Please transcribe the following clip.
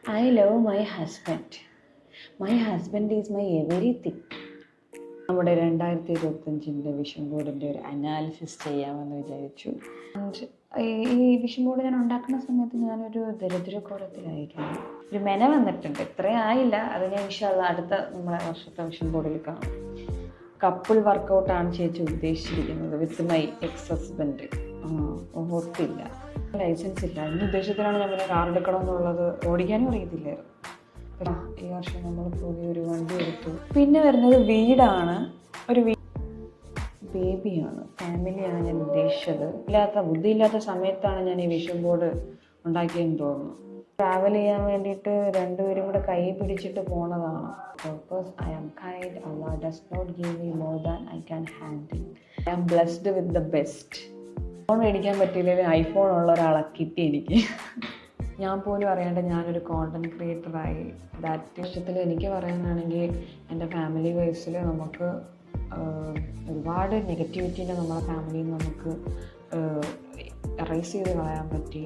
I love my husband. My husband is my everything. നമ്മുടെ 2025 vision ബോർഡിൻ്റെ ഒരു analysis ചെയ്യാമെന്ന് വിചാരിച്ചു. ആൻഡ് ഈ വിഷൻ ബോർഡ് ഞാൻ ഉണ്ടാക്കുന്ന സമയത്ത് ഞാനൊരു ദരിദ്രക്കോലത്തിലായിരുന്നു. ഒരു മെന വന്നിട്ടുണ്ട്, ഇത്രയും ആയില്ല. അത് ഞാൻ ഇൻഷാല്ലാ അടുത്ത നമ്മളെ വർഷത്തെ വിഷൻ ബോർഡിൽ കാണും. കപ്പിൾ വർക്കൗട്ടാണ് ചേച്ചി ഉദ്ദേശിച്ചിരിക്കുന്നത് വിത്ത് മൈ എക്സ് ഹസ്ബൻഡ്. ഓർത്തില്ല, ലൈസൻസ് ഇല്ല. അതിന് ഉദ്ദേശത്തിലാണ് ഞാൻ പിന്നെ കാർ എടുക്കണമെന്നുള്ളത്. ഓടിക്കാനും അറിയത്തില്ലായിരുന്നു. ഈ വർഷം നമ്മൾ പുതിയൊരു വണ്ടി എടുത്തു. പിന്നെ വരുന്നത് വീടാണ്. ഒരു ബേബിയാണ്, ഫാമിലിയാണ് ഞാൻ ഉദ്ദേശിച്ചത്. ബുദ്ധിയില്ലാത്ത സമയത്താണ് ഞാൻ ഈ വിഷൻ ബോർഡ് ഉണ്ടാക്കിയെന്ന് തോന്നുന്നു. ട്രാവൽ ചെയ്യാൻ വേണ്ടിയിട്ട് രണ്ടുപേരും കൂടെ കൈ പിടിച്ചിട്ട് പോണതാണ്. Purpose, I am kind. Allah does not give me more than I can handle. I am blessed with the best. Phone മേടിക്കാൻ പറ്റിയില്ലെങ്കിൽ ഐഫോൺ ഉള്ള ഒരാളെ കിട്ടി എനിക്ക്. ഞാൻ പോലും അറിയാണ്ട് ഞാനൊരു കോണ്ടൻറ് ക്രിയേറ്ററായി. ദാറ്റ് ഇഷ്ടത്തിൽ എനിക്ക് പറയാനാണെങ്കിൽ എൻ്റെ ഫാമിലി വൈസിൽ നമുക്ക് ഒരുപാട് നെഗറ്റിവിറ്റീനെ നമ്മുടെ ഫാമിലിയിൽ നിന്ന് നമുക്ക് എറേസ് ചെയ്ത് കളയാൻ പറ്റി.